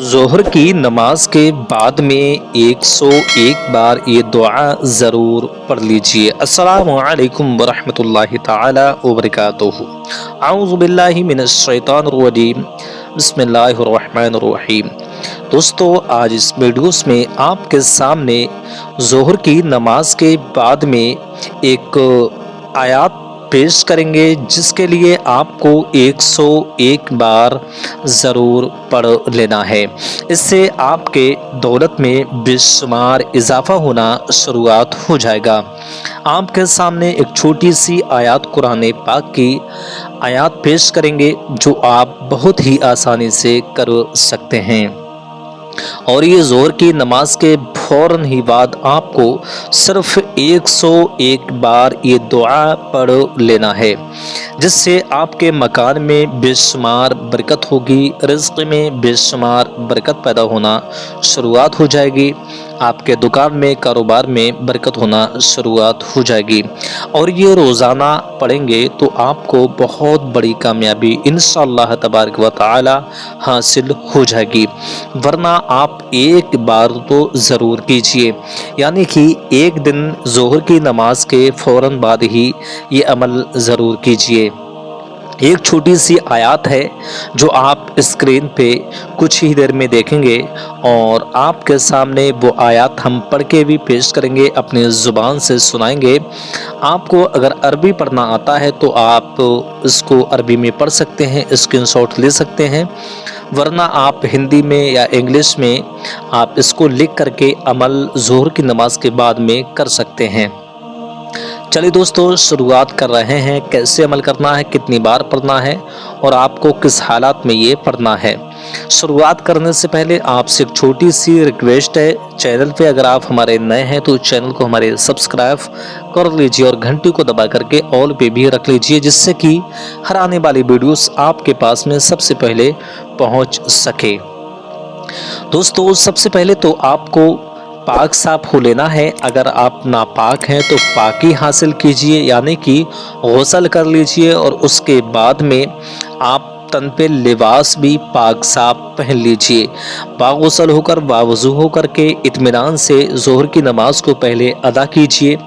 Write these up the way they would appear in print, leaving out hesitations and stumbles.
ज़ोहर की नमाज के बाद में 101 बार ये दुआ ज़रूर पढ़ लीजिए। अस्सलामु अलैकुम वरहमतुल्लाहि ताला वबरकातुहू। औज़ु बिल्लाहि मिनश शैतानिर रजीम। बिस्मिल्लाहिर रहमानिर रहीम। दोस्तों, आज इस वीडियोस में आपके सामने ज़ोहर की नमाज के बाद में एक आयत पेश करेंगे जिसके लिए आपको 101 बार ज़रूर पढ़ लेना है। इससे आपके दौलत में बेशुमार इजाफा होना शुरुआत हो जाएगा। आपके सामने एक छोटी सी आयत कुरान पाक की आयत पेश करेंगे जो आप बहुत ही आसानी से कर सकते हैं। और ये ज़ोहर की नमाज के फ़ौरन ही बाद आपको सिर्फ 101 बार ये दुआ पढ़ लेना है, जिससे आपके मकान में बेशुमार बरकत होगी, रिज़्क़ में बेशुमार बरकत पैदा होना शुरुआत हो जाएगी, आपके दुकान में कारोबार में बरकत होना शुरुआत हो जाएगी। और ये रोज़ाना पढ़ेंगे तो आपको बहुत बड़ी कामयाबी इंशाअल्लाह तबारक व तआला हासिल हो जाएगी। वरना आप एक बार तो ज़रूर कीजिए, यानी कि एक दिन ज़ोहर की नमाज के फ़ौरन बाद ही ये अमल ज़रूर कीजिए। एक छोटी सी आयत है जो आप स्क्रीन पे कुछ ही देर में देखेंगे और आपके सामने वो आयत हम पढ़ के भी पेश करेंगे, अपनी ज़ुबान से सुनाएंगे। आपको अगर अरबी पढ़ना आता है तो आप इसको अरबी में पढ़ सकते हैं, स्क्रीनशॉट ले सकते हैं, वरना आप हिंदी में या इंग्लिश में आप इसको लिख करके अमल ज़ोहर की नमाज के बाद में कर सकते हैं। चलिए दोस्तों, शुरुआत कर रहे हैं। कैसे अमल करना है, कितनी बार पढ़ना है और आपको किस हालात में ये पढ़ना है। शुरुआत करने से पहले आपसे एक छोटी सी रिक्वेस्ट है, चैनल पे अगर आप हमारे नए हैं तो चैनल को हमारे सब्सक्राइब कर लीजिए और घंटी को दबा करके ऑल पे भी रख लीजिए, जिससे कि हर आने वाली वीडियोस आपके पास में सबसे पहले पहुंच सके। दोस्तों, सबसे पहले तो आपको पाक साफ हो लेना है। अगर आप नापाक हैं तो पाकी हासिल कीजिए, यानी कि गुस्ल कर लीजिए और उसके बाद में आप तन पे लिबास भी पाक साफ पहन लीजिए। बागुस्ल होकर बावज़ू होकर के इत्मीनान से ज़ोहर की नमाज को पहले अदा कीजिए।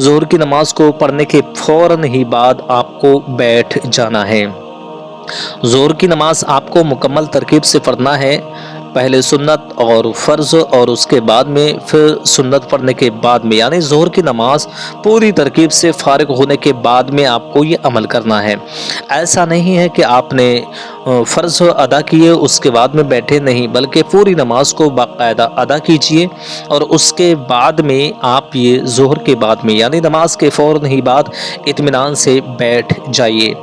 ज़ोहर की नमाज को पढ़ने के फ़ौरन ही बाद आपको बैठ जाना है। ज़ोहर की नमाज आपको मुकम्मल तरकीब से पढ़ना है, पहले सुन्नत और फ़र्ज़ और उसके बाद में फिर सुन्नत पढ़ने के बाद में, यानी ज़ोहर की नमाज पूरी तरकीब से फ़ारिग होने के बाद में आपको ये अमल करना है। ऐसा नहीं है कि आपने फ़र्ज़ अदा किए उसके बाद में बैठे, नहीं, बल्कि पूरी नमाज को बाकायदा अदा कीजिए और उसके बाद में आप ये ज़ोहर के बाद में, यानी नमाज के फ़ौरन ही बाद इत्मीनान से बैठ जाइए।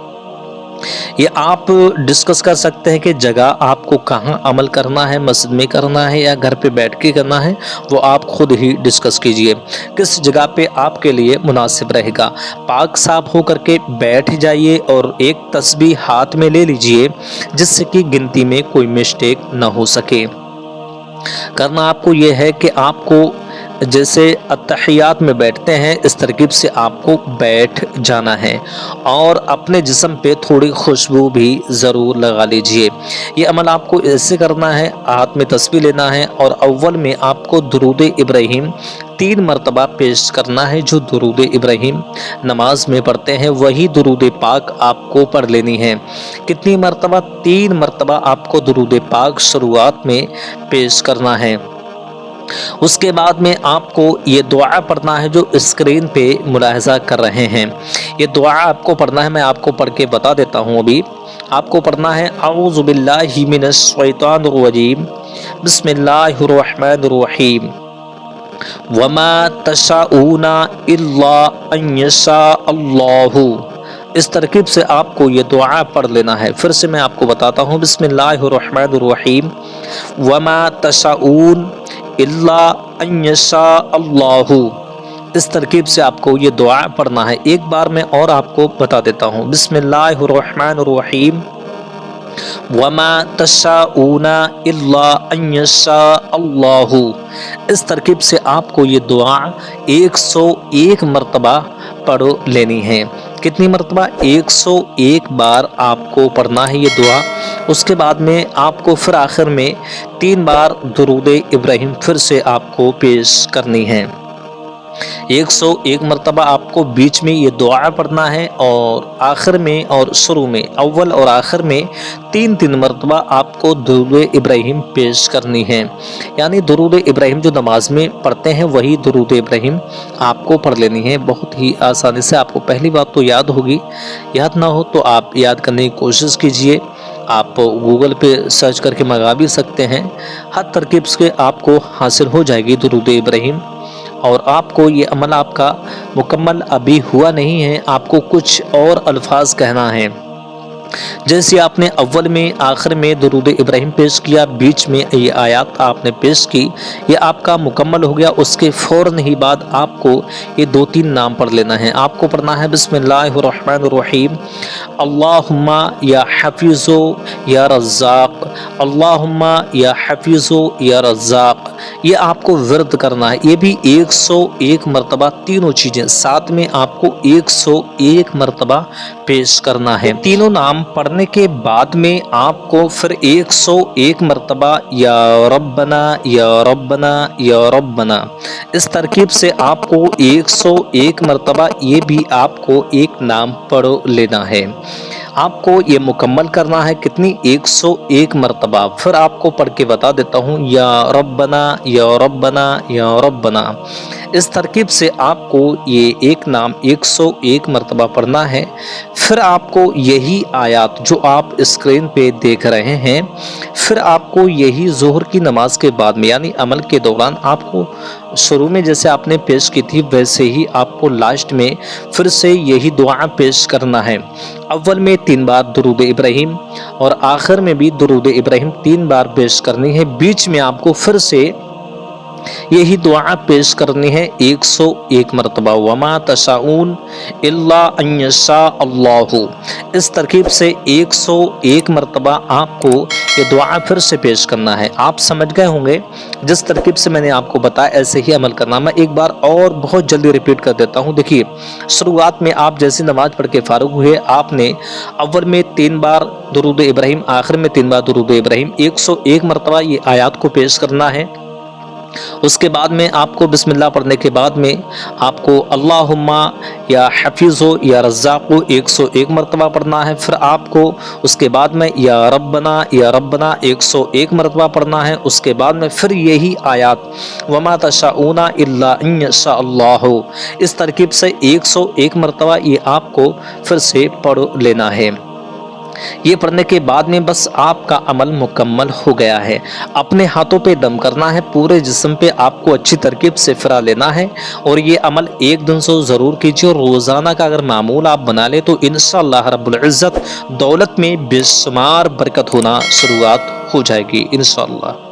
ये आप डिस्कस कर सकते हैं कि जगह आपको कहाँ अमल करना है, मस्जिद में करना है या घर पे बैठ के करना है, वो आप खुद ही डिस्कस कीजिए किस जगह पे आपके लिए मुनासिब रहेगा। पाक साफ हो करके बैठ जाइए और एक तस्बीह हाथ में ले लीजिए, जिससे कि गिनती में कोई मिस्टेक ना हो सके। करना आपको ये है कि आपको जैसे अत्तहियात में बैठते हैं इस तरकीब से आपको बैठ जाना है और अपने जिस्म पे थोड़ी खुशबू भी ज़रूर लगा लीजिए। ये अमल आपको ऐसे करना है, हाथ में तस्बीह लेना है और अव्वल में आपको दुरूद इब्राहीम 3 मरतबा पेश करना है। जो दुरूद इब्राहीम नमाज में पढ़ते हैं वही दुरूद पाक आपको पढ़ लेनी है। कितनी मरतबा? 3 मरतबा आपको दुरूद पाक शुरुआत में पेश करना है। उसके बाद में आपको ये दुआ पढ़ना है जो स्क्रीन पे मुलाहजा कर रहे हैं। ये दुआ आपको पढ़ना है, मैं आपको पढ़ के बता देता हूँ। अभी आपको पढ़ना है औज़ु बिल्लाहि मिनश शैतानिर रजीम, बिस्मिल्लाहिर रहमानिर रहीम, वमा तशाऊना इल्ला अन यशा अल्लाहु। इस तरकीब से आपको ये दुआ पढ़ लेना है। फिर से मैं आपको बताता हूँ, बिस्मिल्लाहिर रहमानिर रहीम, वमा तशाऊन इल्ला अन यशा अल्लाहु। इस तरकीब से आपको ये दुआ पढ़ना है। एक बार मैं और आपको बता देता हूँ, बिस्मिल्लाहिर रहमानिर रहीम, वमा तशाऊना इल्ला अन यशा अल्लाहु। इस तरकीब से आपको ये दुआ 101 मरतबा पढ़ लेनी है। कितनी मरतबा? 101 बार आपको पढ़ना है ये दुआ اس کے بعد میں آپ کو پھر آخر میں 3 بار درود ابراہیم پھر سے آپ کو پیش کرنی ہے۔ 101 مرتبہ آپ کو بیچ میں یہ دعا پڑھنا ہے، اور آخر میں اور شروع میں، اول اور آخر میں 3 مرتبہ آپ کو درود ابراہیم پیش کرنی ہے۔ یعنی درود ابراہیم جو نماز میں پڑھتے ہیں وہی درود ابراہیم آپ کو پڑھ لینی ہے، بہت ہی آسانی سے۔ آپ کو پہلی بات تو یاد ہوگی، یاد نہ ہو تو آپ یاد کرنے کی کوشش کیجئے، آپ گوگل پہ سرچ کر کے منگا بھی سکتے ہیں، ہر ترکیب سے آپ کو حاصل ہو جائے گی درود ابراہیم۔ اور آپ کو یہ عمل آپ کا مکمل ابھی ہوا نہیں ہے، آپ کو کچھ اور الفاظ کہنا ہے، جیسے آپ نے اول میں آخر میں درود ابراہیم پیش کیا، بیچ میں یہ آیات آپ نے پیش کی، یہ آپ کا مکمل ہو گیا۔ اس کے فوراً ہی بعد آپ کو یہ 2-3 نام پڑھ لینا ہے۔ آپ کو پڑھنا ہے بسم اللہ الرحمن الرحیم، اللہم یا حفیظ یا رزاق، اللہم یا حفیظ یا رزاق، یہ آپ کو ورد کرنا ہے۔ یہ بھی 101 مرتبہ، تینوں چیزیں ساتھ میں آپ کو 101 مرتبہ پیش کرنا ہے۔ تینوں نام پڑھنے کے بعد میں آپ کو پھر 101 مرتبہ یا ربنا یا ربنا یا ربنا، اس ترکیب سے آپ کو 101 مرتبہ یہ بھی آپ کو ایک نام پڑھ لینا ہے۔ آپ کو یہ مکمل کرنا ہے کتنی؟ 101 مرتبہ۔ پھر آپ کو پڑھ کے بتا دیتا ہوں، یا ربنا یا ربنا یا ربنا، اس ترکیب سے آپ کو یہ ایک نام 101 مرتبہ پڑھنا ہے۔ پھر آپ کو یہی آیات جو آپ اسکرین پہ دیکھ رہے ہیں، پھر آپ کو یہی ظہر کی نماز کے بعد میں، یعنی عمل کے دوران، آپ کو شروع میں جیسے آپ نے پیش کی تھی ویسے ہی آپ کو لاسٹ میں پھر سے یہی دعا پیش کرنا ہے۔ اول میں 3 بار درود ابراہیم، اور آخر میں بھی درود ابراہیم 3 بار پیش کرنی ہے۔ بیچ میں آپ کو پھر سے یہی دعا پیش کرنی ہے 101 مرتبہ، وما تشاؤون الا ان یشاء اللہ، اس ترکیب سے 101 مرتبہ آپ کو یہ دعا پھر سے پیش کرنا ہے۔ آپ سمجھ گئے ہوں گے، جس ترکیب سے میں نے آپ کو بتایا ایسے ہی عمل کرنا۔ میں ایک بار اور بہت جلدی ریپیٹ کر دیتا ہوں۔ دیکھیے، شروعات میں آپ جیسی نماز پڑھ کے فارغ ہوئے، آپ نے اول میں 3 بار درود ابراہیم، آخر میں 3 بار درود ابراہیم، 101 مرتبہ یہ آیات کو پیش کرنا ہے۔ اس کے بعد میں آپ کو بسم اللہ پڑھنے کے بعد میں آپ کو اللہم یا حفیظ یا رزاق 101 مرتبہ پڑھنا ہے۔ پھر آپ کو اس کے بعد میں یا ربنا 101 مرتبہ پڑھنا ہے۔ اس کے بعد میں پھر یہی آیات وما تشاؤون الا ان یشاء اللہ، اس ترکیب سے 101 مرتبہ یہ آپ کو پھر سے پڑھ لینا ہے۔ یہ پڑھنے کے بعد میں بس آپ کا عمل مکمل ہو گیا ہے۔ اپنے ہاتھوں پہ دم کرنا ہے، پورے جسم پہ آپ کو اچھی ترکیب سے پھرا لینا ہے، اور یہ عمل 1 دن سے ضرور کیجیے، اور روزانہ کا اگر معمول آپ بنا لیں تو انشاءاللہ رب العزت دولت میں بے شمار برکت ہونا شروعات ہو جائے گی انشاءاللہ۔